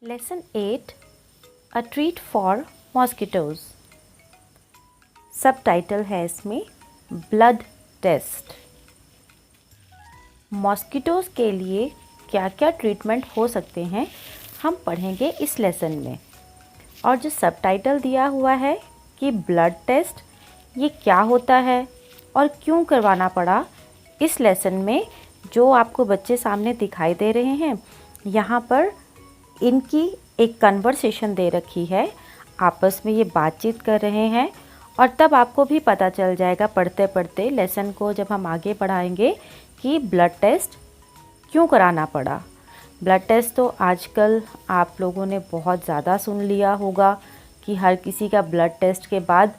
Lesson 8 A Treat for Mosquitoes. Subtitle है इसमें blood test. Mosquitoes के लिए क्या क्या ट्रीटमेंट हो सकते हैं हम पढ़ेंगे इस लेसन में। और जो सबटाइटल दिया हुआ है कि ब्लड टेस्ट ये क्या होता है और क्यों करवाना पड़ा, इस लेसन में जो आपको बच्चे सामने दिखाई दे रहे हैं यहाँ पर इनकी एक कन्वर्सेशन दे रखी है, आपस में ये बातचीत कर रहे हैं। और तब आपको भी पता चल जाएगा पढ़ते पढ़ते लेसन को जब हम आगे बढ़ाएंगे कि ब्लड टेस्ट क्यों कराना पड़ा। ब्लड टेस्ट तो आजकल आप लोगों ने बहुत ज़्यादा सुन लिया होगा कि हर किसी का ब्लड टेस्ट के बाद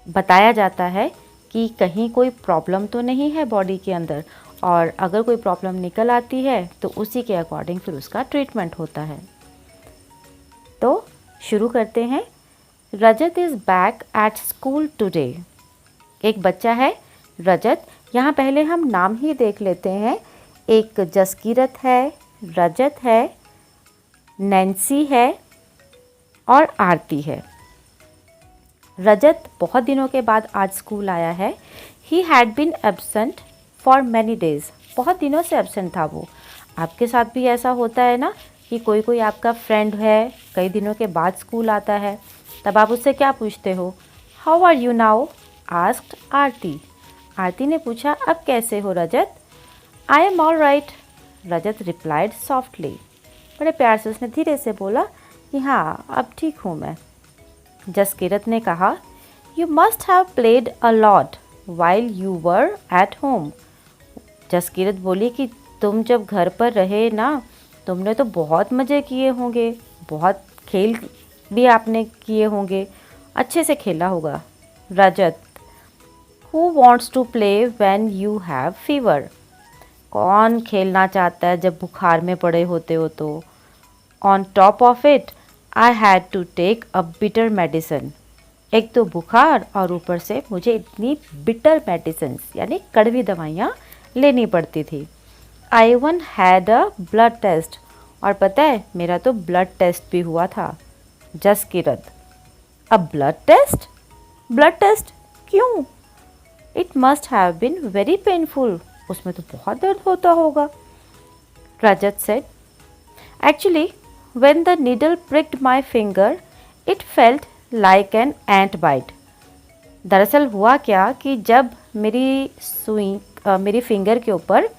बताया जाता है कि कहीं कोई प्रॉब्लम तो नहीं है बॉडी के अंदर, और अगर कोई प्रॉब्लम निकल आती है तो उसी के अकॉर्डिंग फिर उसका ट्रीटमेंट होता है। तो शुरू करते हैं। Rajat is back at school today. एक बच्चा है रजत, यहाँ पहले हम नाम ही देख लेते हैं। एक जसकीरत है, रजत है, नैन्सी है और आरती है। रजत बहुत दिनों के बाद आज स्कूल आया है। He had been absent for many days. बहुत दिनों से एब्सेंट था वो। आपके साथ भी ऐसा होता है ना कि कोई कोई आपका फ्रेंड है, कई दिनों के बाद स्कूल आता है, तब आप उससे क्या पूछते हो? How are you now? Asked Aarti. Aarti ने पूछा अब कैसे हो Rajat? I am all right, Rajat replied softly. बड़े प्यार से उसने धीरे से बोला कि हाँ अब ठीक हूँ मैं। जसकीरत ने कहा you must have played a lot while you were at home. Jaskirat बोली कि तुम जब घर पर रहे ना, तुमने तो बहुत मज़े किए होंगे, बहुत खेल भी आपने किए होंगे, अच्छे से खेला होगा। Rajat who wants to play when you have fever. कौन खेलना चाहता है जब बुखार में पड़े होते हो तो। On top of it I had to take a bitter medicine. एक तो बुखार और ऊपर से मुझे इतनी बिटर मेडिसिन यानी कड़वी दवाइयाँ लेनी पड़ती थी। I once had a blood test. और पता है मेरा तो ब्लड टेस्ट भी हुआ था। Jaskirat a blood test? Blood test क्यों? It must have been very painful. उसमें तो बहुत दर्द होता होगा। Rajat said actually when the needle pricked my finger it felt like an ant bite। दरअसल हुआ क्या कि जब मेरी फिंगर के ऊपर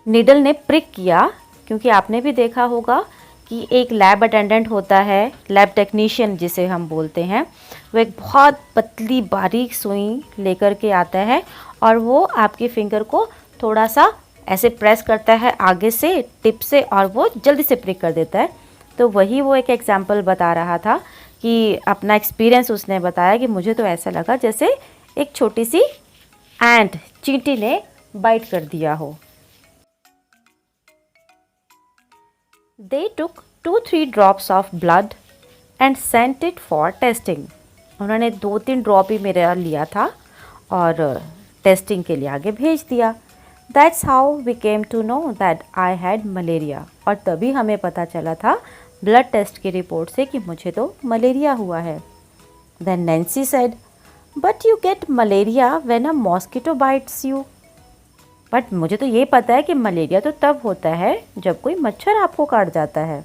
निडल ने प्रिक किया, क्योंकि आपने भी देखा होगा कि एक लैब अटेंडेंट होता है, लैब टेक्नीशियन जिसे हम बोलते हैं, वो एक बहुत पतली बारीक सुई लेकर के आता है और वो आपकी फिंगर को थोड़ा सा ऐसे प्रेस करता है आगे से टिप से और वो जल्दी से प्रिक कर देता है। तो वही वो एक एग्जांपल बता रहा था कि अपना एक्सपीरियंस उसने बताया कि मुझे तो ऐसा लगा जैसे एक छोटी सी एंट चींटी ने बाइट कर दिया हो। They took 2-3 drops of blood and sent it for testing। उन्होंने 2-3 ड्रॉप ही मेरा लिया था और टेस्टिंग के लिए आगे भेज दिया। That's how we came to know that I had malaria। और तभी हमें पता चला था ब्लड टेस्ट की रिपोर्ट से कि मुझे तो मलेरिया हुआ है। Then Nancy said, but you get malaria when a mosquito bites you। But मुझे तो ये पता है कि मलेरिया तो तब होता है जब कोई मच्छर आपको काट जाता है।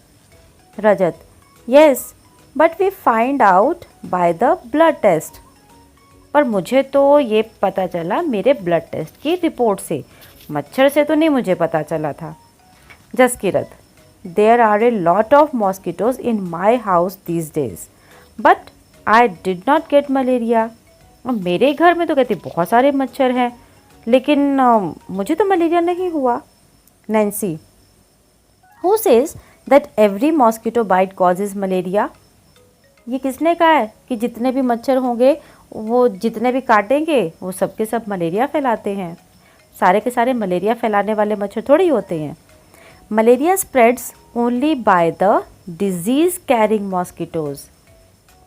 Rajat yes but we find out by the blood test. पर मुझे तो ये पता चला मेरे ब्लड टेस्ट की रिपोर्ट से, मच्छर से तो नहीं मुझे पता चला था। Jaskirat there are a lot of mosquitoes in my house these days but I did not get malaria. मेरे घर में तो कहते बहुत सारे मच्छर हैं लेकिन मुझे तो मलेरिया नहीं हुआ। Nancy who says that every mosquito bite causes malaria. ये किसने कहा है कि जितने भी मच्छर होंगे वो जितने भी काटेंगे वो सब के सब मलेरिया फैलाते हैं? सारे के सारे मलेरिया फैलाने वाले मच्छर थोड़ी होते हैं। Malaria spreads only by the disease carrying mosquitoes.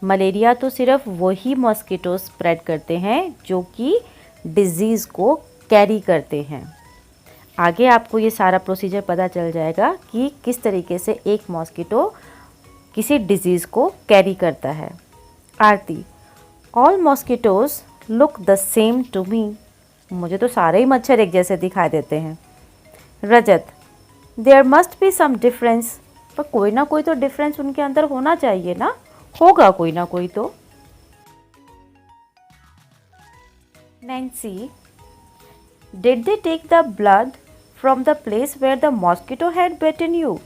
Malaria तो सिर्फ वही मॉस्किटो स्प्रेड करते हैं जो कि डिजीज़ को कैरी करते हैं। आगे आपको ये सारा प्रोसीजर पता चल जाएगा कि किस तरीके से एक मॉस्किटो किसी डिजीज़ को कैरी करता है। Aarti, all mosquitoes look the same to me. मुझे तो सारे ही मच्छर एक जैसे दिखाई देते हैं। Rajat, there must be some difference. पर कोई ना कोई तो डिफरेंस उनके अंदर होना चाहिए ना, होगा कोई ना कोई तो। Nancy, did they take the blood from the place where the mosquito had bitten you.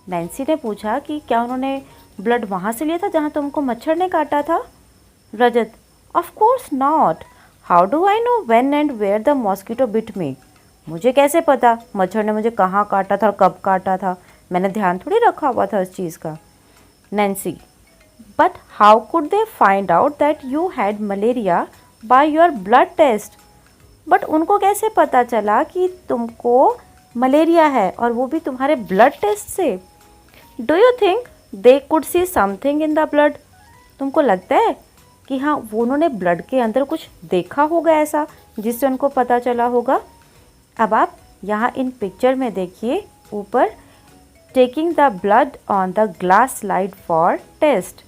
Nancy ने पूछा कि क्या उन्होंने ब्लड वहाँ से लिया था जहाँ तुमको मच्छर ने काटा था। Rajat, of course not. How do I know when and where the mosquito bit me. मुझे कैसे पता मच्छर ने मुझे कहाँ काटा था और कब काटा था, मैंने ध्यान थोड़ी रखा हुआ था इस चीज़ का। Nancy, but how could they find out that you had malaria by your blood test. But उनको कैसे पता चला कि तुमको मलेरिया है और वो भी तुम्हारे ब्लड टेस्ट से। Do you think they could see something in the blood. तुमको लगता है कि हाँ वो उन्होंने ब्लड के अंदर कुछ देखा होगा ऐसा जिससे उनको पता चला होगा। अब आप यहाँ इन पिक्चर में देखिए ऊपर, taking the blood on the glass slide for test.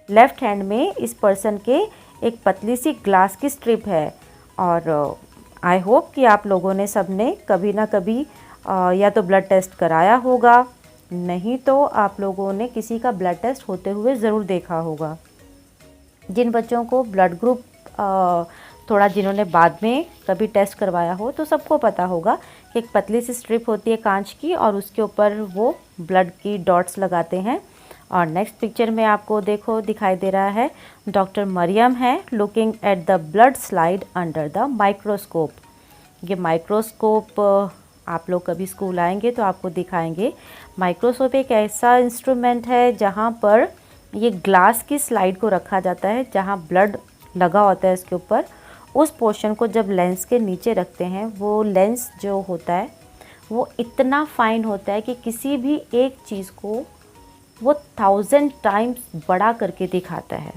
Left hand में इस पर्सन के एक पतली सी ग्लास की स्ट्रिप है और आई होप कि आप लोगों ने सबने कभी ना कभी या तो ब्लड टेस्ट कराया होगा, नहीं तो आप लोगों ने किसी का ब्लड टेस्ट होते हुए ज़रूर देखा होगा। जिन बच्चों को ब्लड ग्रुप थोड़ा जिन्होंने बाद में कभी टेस्ट करवाया हो तो सबको पता होगा कि एक पतली सी स्ट्रिप होती है कांच की और उसके ऊपर वो ब्लड की डॉट्स लगाते हैं। और नेक्स्ट पिक्चर में आपको देखो दिखाई दे रहा है डॉक्टर मरियम है looking at the blood slide under the microscope. ये माइक्रोस्कोप आप लोग कभी स्कूल आएंगे तो आपको दिखाएंगे। माइक्रोस्कोप एक ऐसा इंस्ट्रूमेंट है जहाँ पर ये ग्लास की स्लाइड को रखा जाता है, जहाँ ब्लड लगा होता है इसके ऊपर। उस पोर्शन को जब लेंस के नीचे रखते हैं, वो लेंस जो होता है वो इतना फाइन होता है कि किसी भी एक चीज़ को वो 1000 टाइम्स बड़ा करके दिखाता है।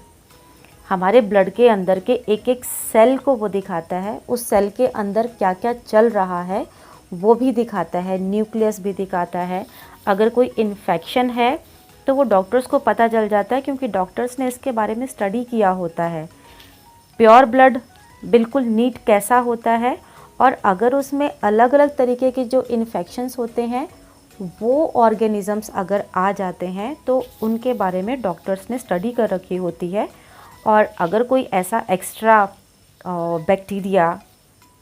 हमारे ब्लड के अंदर के एक एक सेल को वो दिखाता है, उस सेल के अंदर क्या क्या चल रहा है वो भी दिखाता है, न्यूक्लियस भी दिखाता है। अगर कोई इन्फेक्शन है तो वो डॉक्टर्स को पता चल जाता है क्योंकि डॉक्टर्स ने इसके बारे में स्टडी किया होता है। प्योर ब्लड बिल्कुल नीट कैसा होता है और अगर उसमें अलग अलग तरीके के जो इन्फेक्शंस होते हैं वो ऑर्गेनिजम्स अगर आ जाते हैं तो उनके बारे में डॉक्टर्स ने स्टडी कर रखी होती है। और अगर कोई ऐसा एक्स्ट्रा बैक्टीरिया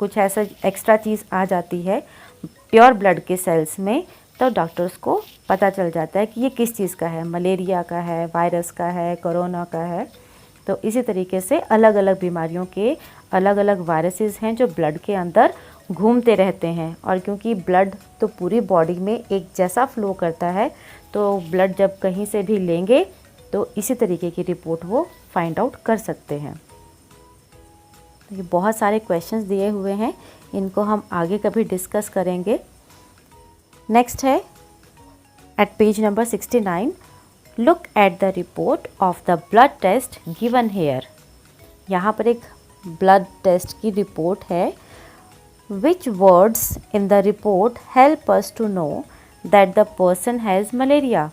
कुछ ऐसा एक्स्ट्रा चीज़ आ जाती है प्योर ब्लड के सेल्स में तो डॉक्टर्स को पता चल जाता है कि ये किस चीज़ का है, मलेरिया का है, वायरस का है, कोरोना का है। तो इसी तरीके से अलग अलग बीमारियों के अलग अलग वायरसेस हैं जो ब्लड के अंदर घूमते रहते हैं। और क्योंकि ब्लड तो पूरी बॉडी में एक जैसा फ्लो करता है तो ब्लड जब कहीं से भी लेंगे तो इसी तरीके की रिपोर्ट वो फाइंड आउट कर सकते हैं। तो ये बहुत सारे क्वेश्चंस दिए हुए हैं, इनको हम आगे कभी डिस्कस करेंगे। नेक्स्ट है at page number 69, look at the report of the blood test given here. यहाँ पर एक ब्लड टेस्ट की रिपोर्ट है। Which words in the report help us to know that the person has malaria?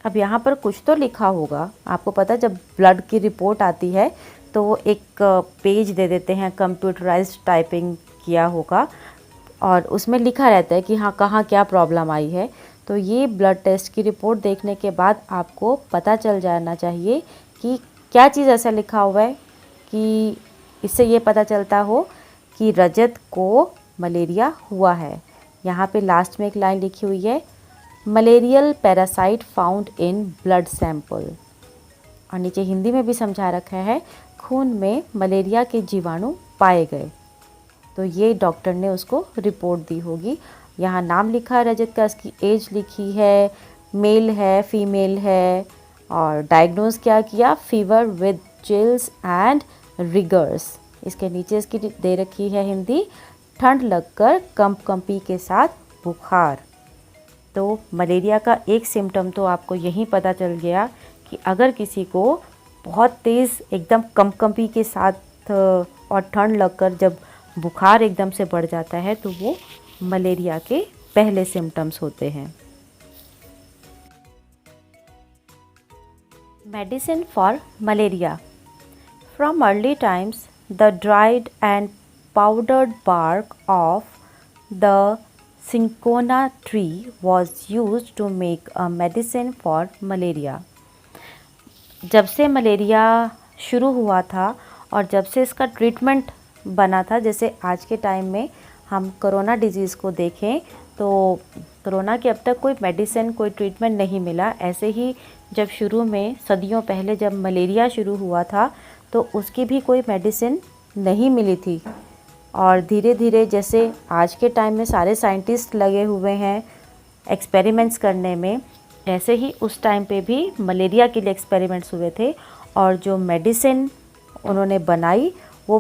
अब यहाँ पर कुछ तो लिखा होगा। आपको पता जब ब्लड की रिपोर्ट आती है तो वो एक पेज दे देते हैं, कंप्यूटराइज्ड टाइपिंग किया होगा और उसमें लिखा रहता है कि हाँ कहाँ क्या प्रॉब्लम आई है। तो ये ब्लड टेस्ट की रिपोर्ट देखने के बाद आपको पता चल जाना चाहिए कि क्या चीज़ ऐसा लिखा हुआ है कि इससे ये पता चलता हो कि रजत को मलेरिया हुआ है। यहाँ पे लास्ट में एक लाइन लिखी हुई है, malarial parasite found in blood sample. और नीचे हिंदी में भी समझा रखा है, खून में मलेरिया के जीवाणु पाए गए। तो ये डॉक्टर ने उसको रिपोर्ट दी होगी। यहाँ नाम लिखा है रजत का, इसकी एज लिखी है, मेल है, फीमेल है, और डायग्नोज क्या किया, fever with chills and riggers. इसके नीचे इसकी दे रखी है हिंदी, ठंड लगकर कंपकंपी के साथ बुखार। तो मलेरिया का एक सिम्टम तो आपको यहीं पता चल गया कि अगर किसी को बहुत तेज़ एकदम कंपकंपी के साथ और ठंड लगकर जब बुखार एकदम से बढ़ जाता है तो वो मलेरिया के पहले सिम्टम्स होते हैं। Medicine for malaria. From early times the dried and powdered bark of the cinchona tree was use to make a medicine for malaria. जब से मलेरिया शुरू हुआ था और जब से इसका ट्रीटमेंट बना था, जैसे आज के टाइम में हम कोरोना डिजीज़ को देखें तो कोरोना की अब तक कोई मेडिसिन, कोई ट्रीटमेंट नहीं मिला। ऐसे ही जब शुरू में सदियों पहले जब मलेरिया शुरू हुआ था तो उसकी भी कोई मेडिसिन नहीं मिली थी। और धीरे धीरे जैसे आज के टाइम में सारे साइंटिस्ट लगे हुए हैं एक्सपेरिमेंट्स करने में, ऐसे ही उस टाइम पे भी मलेरिया के लिए एक्सपेरिमेंट्स हुए थे। और जो मेडिसिन उन्होंने बनाई वो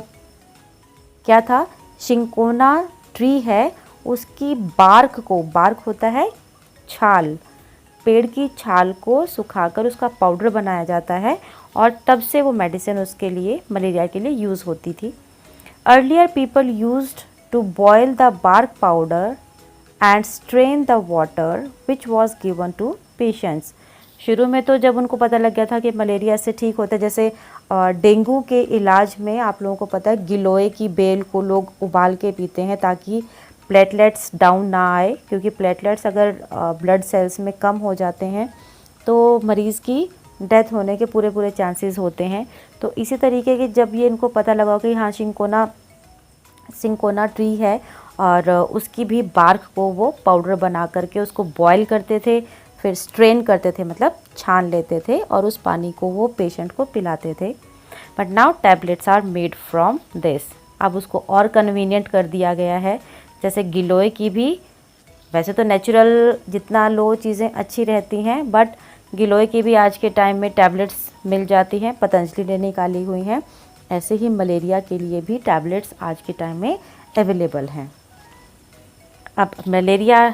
क्या था, सिंकोना ट्री है उसकी बार्क को, बार्क होता है छाल, पेड़ की छाल को सुखाकर उसका पाउडर बनाया जाता है और तब से वो मेडिसिन उसके लिए, मलेरिया के लिए यूज़ होती थी। Earlier people used to boil the bark powder and strain the water which was given to patients. शुरू में तो जब उनको पता लग गया था कि मलेरिया से ठीक होता है, जैसे डेंगू के इलाज में आप लोगों को पता है गिलोय की बेल को लोग उबाल के पीते हैं ताकि प्लेटलेट्स डाउन ना आए, क्योंकि प्लेटलेट्स अगर ब्लड सेल्स में कम हो जाते हैं तो मरीज़ की डेथ होने के पूरे चांसेस होते हैं। तो इसी तरीके के जब ये इनको पता लगा कि हाँ सिंकोना ट्री है और उसकी भी बार्क को वो पाउडर बना करके उसको बॉयल करते थे, फिर स्ट्रेन करते थे, मतलब छान लेते थे और उस पानी को वो पेशेंट को पिलाते थे। But now tablets are made from this. अब उसको और कन्वीनियंट कर दिया गया है। जैसे गिलोय की भी, वैसे तो नेचुरल जितना लो चीज़ें अच्छी रहती हैं, बट गिलोय की भी आज के टाइम में टैबलेट्स मिल जाती हैं, पतंजलि ने निकाली हुई हैं। ऐसे ही मलेरिया के लिए भी टैबलेट्स आज के टाइम में अवेलेबल हैं। अब मलेरिया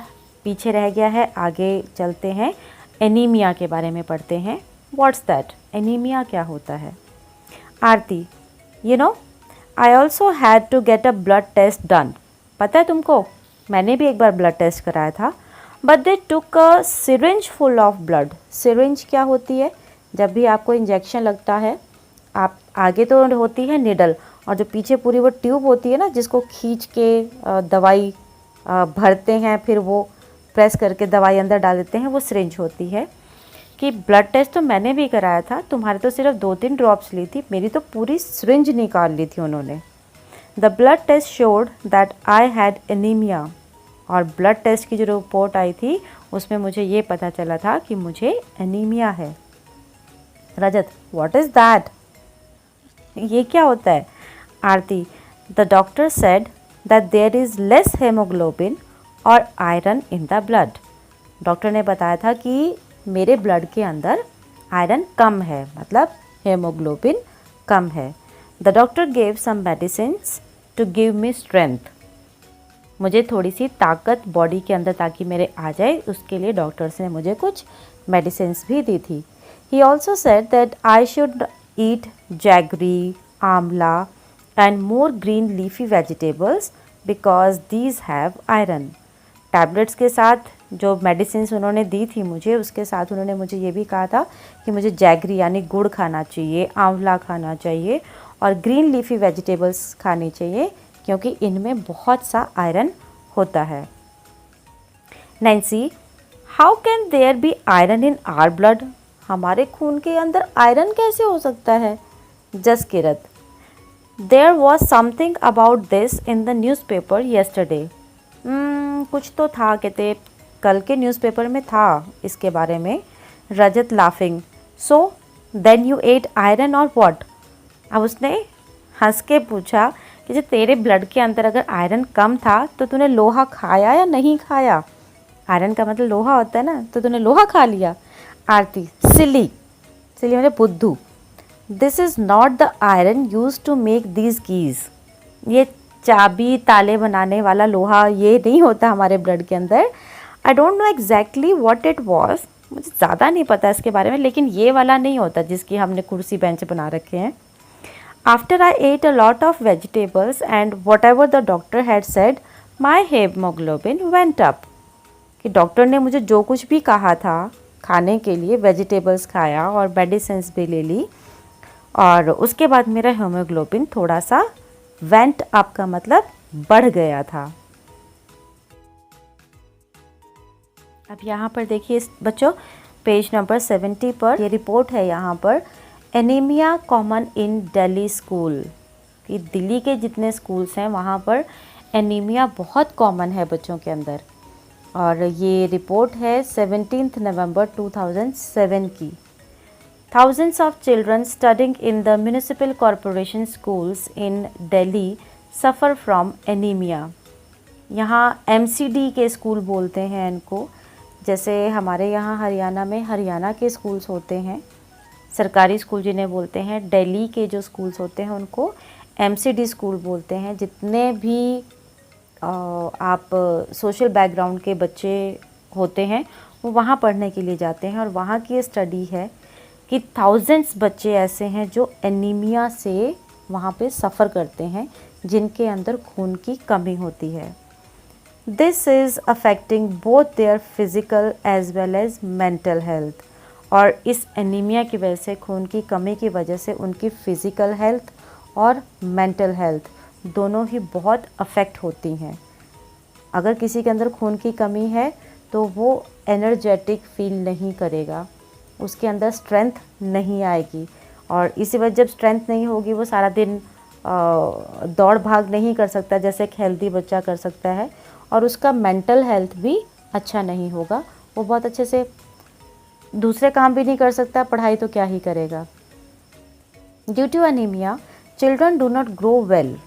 पीछे रह गया है, आगे चलते हैं, एनीमिया के बारे में पढ़ते हैं। What's that? एनीमिया क्या होता है? Aarti, you know I also had to get a blood test done. पता है तुमको, मैंने भी एक बार ब्लड टेस्ट कराया था। But they took a syringe full of blood. Syringe क्या होती है? जब भी आपको इंजेक्शन लगता है, आप आगे तो होती है निडल और जो पीछे पूरी वो ट्यूब होती है ना, जिसको खींच के दवाई भरते हैं, फिर वो प्रेस करके दवाई अंदर डाल देते हैं, वो सिरिंज होती है। कि ब्लड टेस्ट तो मैंने भी कराया था, तुम्हारे तो सिर्फ 2-3 ड्रॉप्स ली थी, मेरी तो पूरी सिरिंज निकाल ली थी उन्होंने। The blood test showed that I had anaemia. और ब्लड टेस्ट की जो रिपोर्ट आई थी उसमें मुझे ये पता चला था कि मुझे एनीमिया है। Rajat, what is that? ये क्या होता है? Aarti, the doctor said that there is less haemoglobin और iron in the blood. Doctor ने बताया था कि मेरे ब्लड के अंदर आयरन कम है, मतलब हेमोग्लोबिन कम है। The doctor gave some medicines to give me strength. मुझे थोड़ी सी ताकत बॉडी के अंदर ताकि मेरे आ जाए, उसके लिए डॉक्टर्स ने मुझे कुछ मेडिसिन्स भी दी थी। He also said that I should eat jaggery, amla and more green leafy vegetables because these have iron. Tablets के साथ जो मेडिसिन्स उन्होंने दी थी मुझे, उसके साथ उन्होंने मुझे ये भी कहा था कि मुझे जैगरी यानी गुड़ खाना चाहिए, आंवला खाना चाहिए और ग्रीन लीफी वेजिटेबल्स खानी चाहिए, क्योंकि इनमें बहुत सा आयरन होता है। Nancy, how can there be iron in our blood? हमारे खून के अंदर आयरन कैसे हो सकता है? Jaskirat, there was something about this in the newspaper yesterday. कुछ तो था, कहते कल के न्यूज़पेपर में था इसके बारे में। Rajat laughing, so then you ate iron और व्हाट? अब उसने हंस के पूछा कि जो तेरे ब्लड के अंदर अगर आयरन कम था तो तूने लोहा खाया या नहीं खाया? आयरन का मतलब लोहा होता है ना, तो तूने लोहा खा लिया। आरती, सिली, सिली मतलब बुद्धू, this is not the iron use to make these keys. ये चाबी ताले बनाने वाला लोहा ये नहीं होता हमारे ब्लड के अंदर। I don't know exactly what it was, मुझे ज़्यादा नहीं पता इसके बारे में, लेकिन ये वाला नहीं होता जिसकी हमने कुर्सी बेंच बना रखे हैं। After I at a lot of vegetables and what ever the doctor had said my haemoglobin went up. कि डॉक्टर ने मुझे जो कुछ भी कहा था खाने के लिए, वेजिटेबल्स खाया और मेडिसिन्स भी ले ली, और उसके बाद मेरा हेमोग्लोबिन थोड़ा सा वेंट अप का मतलब बढ़ गया था। अब यहाँ पर देखिए बच्चों, पेज नंबर 70 पर ये रिपोर्ट है यहाँ पर, anaemia common in Delhi school. कि दिल्ली के जितने स्कूल्स हैं वहाँ पर एनीमिया बहुत कॉमन है बच्चों के अंदर। और ये रिपोर्ट है 17 नवंबर 2007 की। Thousands of children studying in the municipal corporation schools in Delhi suffer from anemia। यहाँ MCD के स्कूल बोलते हैं इनको, जैसे हमारे यहाँ हरियाणा में हरियाणा के स्कूल्स होते हैं, सरकारी स्कूल जिन्हें बोलते हैं। दिल्ली के जो स्कूल्स होते हैं उनको MCD स्कूल बोलते हैं। जितने भी आप सोशल बैकग्राउंड के बच्चे होते हैं वो वहाँ पढ़ने के लिए जाते हैं, और वहाँ की स्टडी है कि थाउजेंड्स बच्चे ऐसे हैं जो एनीमिया से वहाँ पे सफ़र करते हैं, जिनके अंदर खून की कमी होती है। This is affecting both their physical as well as mental health. और इस एनीमिया की वजह से, खून की कमी की वजह से उनकी फ़िज़िकल हेल्थ और मेंटल हेल्थ दोनों ही बहुत अफेक्ट होती हैं। अगर किसी के अंदर खून की कमी है तो वो एनर्जेटिक फील नहीं करेगा, उसके अंदर स्ट्रेंथ नहीं आएगी, और इसी वजह जब स्ट्रेंथ नहीं होगी वो सारा दिन दौड़ भाग नहीं कर सकता जैसे एक हेल्दी बच्चा कर सकता है, और उसका मेंटल हेल्थ भी अच्छा नहीं होगा। वो बहुत अच्छे से दूसरे काम भी नहीं कर सकता, पढ़ाई तो क्या ही करेगा। Due to anaemia children do not grow well.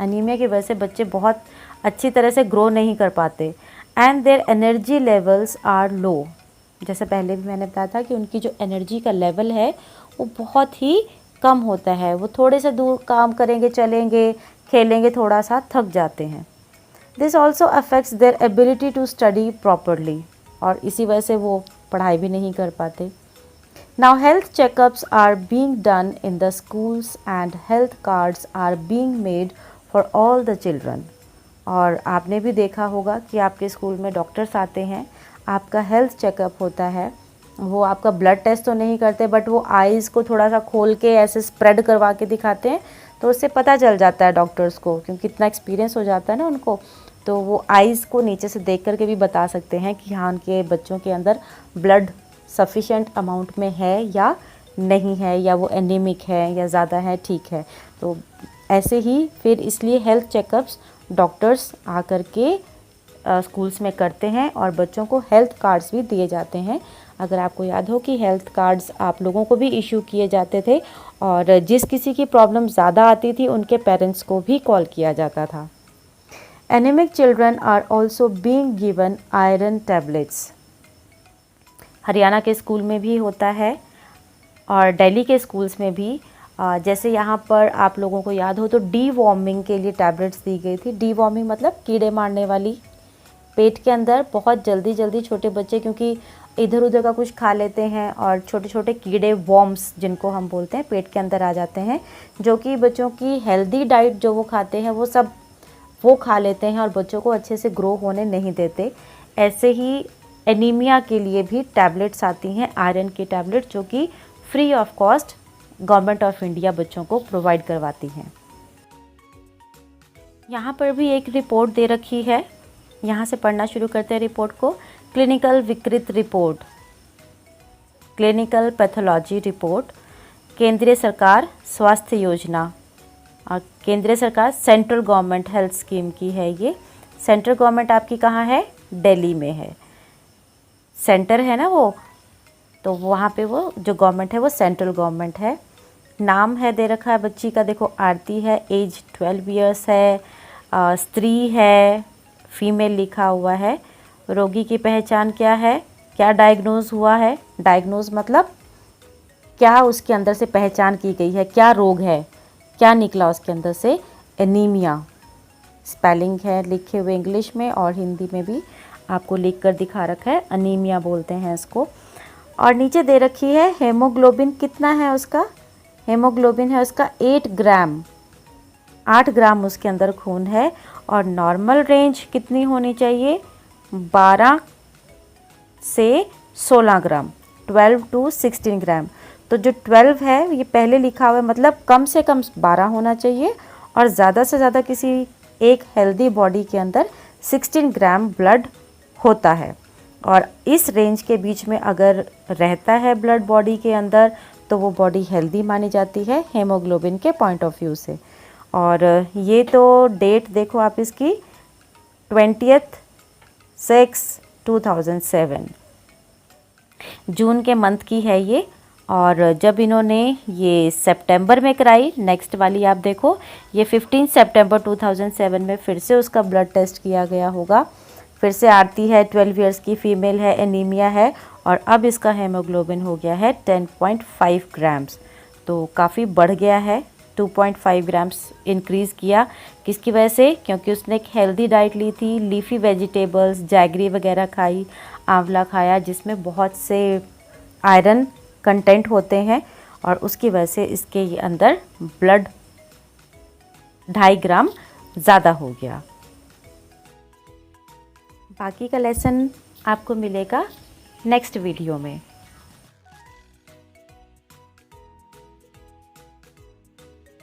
Anaemia की वजह से बच्चे बहुत अच्छी तरह से ग्रो नहीं कर पाते। And their energy levels are low. जैसे पहले भी मैंने बताया था कि उनकी जो एनर्जी का लेवल है वो बहुत ही कम होता है। वो थोड़े से दूर काम करेंगे, चलेंगे, खेलेंगे, थोड़ा सा थक जाते हैं। This also affects their ability to study properly. और इसी वजह से वो पढ़ाई भी नहीं कर पाते। Now health checkups are being done in the schools and health cards are being made for all the children. और आपने भी देखा होगा कि आपके स्कूल में डॉक्टर्स आते हैं, आपका हेल्थ चेकअप होता है। वो आपका ब्लड टेस्ट तो नहीं करते, बट वो आइज़ को थोड़ा सा खोल के ऐसे स्प्रेड करवा के दिखाते हैं, तो उससे पता चल जाता है डॉक्टर्स को, क्योंकि इतना एक्सपीरियंस हो जाता है ना उनको। तो वो आइज़ को नीचे से देख करके भी बता सकते हैं कि हाँ उनके बच्चों के अंदर ब्लड सफिशेंट अमाउंट में है या नहीं है, या वो एनीमिक है या ज़्यादा है, ठीक है। तो ऐसे ही फिर इसलिए हेल्थ चेकअप्स डॉक्टर्स आकर के स्कूल्स में करते हैं, और बच्चों को हेल्थ कार्ड्स भी दिए जाते हैं। अगर आपको याद हो कि हेल्थ कार्ड्स आप लोगों को भी इशू किए जाते थे, और जिस किसी की प्रॉब्लम ज़्यादा आती थी उनके पेरेंट्स को भी कॉल किया जाता था। Anaemic children are also being given iron tablets. Haryana के स्कूल में भी होता है और दिल्ली के स्कूल्स में भी। जैसे यहाँ पर आप लोगों को याद हो तो डी वॉर्मिंग के लिए टैबलेट्स दी गई थी। डी वॉर्मिंग मतलब कीड़े मारने वाली। पेट के अंदर बहुत जल्दी छोटे बच्चे क्योंकि इधर उधर का कुछ खा लेते हैं, और छोटे छोटे कीड़े वॉर्म्स जिनको हम बोलते हैं पेट के अंदर आ जाते हैं, जो कि बच्चों की हेल्दी डाइट जो वो खाते हैं वो सब वो खा लेते हैं और बच्चों को अच्छे से ग्रो होने नहीं देते। ऐसे ही एनीमिया के लिए भी टैबलेट्स आती हैं, आयरन की टैबलेट, जो कि free of cost government of India बच्चों को प्रोवाइड करवाती हैं। यहाँ पर भी एक रिपोर्ट दे रखी है, यहाँ से पढ़ना शुरू करते हैं रिपोर्ट को। क्लिनिकल विकृत रिपोर्ट, क्लिनिकल पैथोलॉजी रिपोर्ट, केंद्रीय सरकार स्वास्थ्य योजना, और केंद्रीय सरकार सेंट्रल गवर्नमेंट हेल्थ स्कीम की है ये। सेंट्रल गवर्नमेंट आपकी कहाँ है? दिल्ली में है। सेंटर है ना वो, तो वहाँ पे वो जो गवर्नमेंट है वो सेंट्रल गवर्नमेंट है। नाम है दे रखा है बच्ची का, देखो आरती है, एज 12 ईयर्स है, स्त्री है, फीमेल लिखा हुआ है। रोगी की पहचान क्या है? क्या डायग्नोज हुआ है? डायग्नोज मतलब क्या उसके अंदर से पहचान की गई है, क्या रोग है, क्या निकला उसके अंदर से? एनीमिया। स्पेलिंग है लिखे हुए इंग्लिश में और हिंदी में भी आपको लिख कर दिखा रखा है, अनीमिया बोलते हैं इसको। और नीचे दे रखी है हेमोग्लोबिन कितना है उसका? हेमोग्लोबिन है उसका 8 ग्राम, 8 ग्राम उसके अंदर खून है। और नॉर्मल रेंज कितनी होनी चाहिए? 12 से 16 ग्राम, 12 टू 16 ग्राम। तो जो 12 है ये पहले लिखा हुआ है, मतलब कम से कम 12 होना चाहिए और ज़्यादा से ज़्यादा किसी एक हेल्दी बॉडी के अंदर 16 ग्राम ब्लड होता है। और इस रेंज के बीच में अगर रहता है ब्लड बॉडी के अंदर तो वो बॉडी हेल्दी मानी जाती है हेमोग्लोबिन के पॉइंट ऑफ व्यू से। और ये तो डेट देखो आप इसकी 20/6/2007 जून के मंथ की है ये। और जब इन्होंने ये सितंबर में कराई, नेक्स्ट वाली आप देखो, ये 15 सितंबर 2007 में फिर से उसका ब्लड टेस्ट किया गया होगा। फिर से आरती है, 12 इयर्स की फीमेल है, एनीमिया है और अब इसका हेमोग्लोबिन हो गया है 10.5 ग्राम्स। तो काफ़ी बढ़ गया है, 2.5 ग्राम्स इंक्रीज़ किया। किसकी वजह से? क्योंकि उसने एक हेल्दी डाइट ली थी, लीफी वेजिटेबल्स, जैगरी वगैरह खाई, आंवला खाया जिसमें बहुत से आयरन कंटेंट होते हैं और उसकी वजह से इसके ये अंदर ब्लड 2.5 ग्राम ज़्यादा हो गया। बाकी का लेसन आपको मिलेगा नेक्स्ट वीडियो में।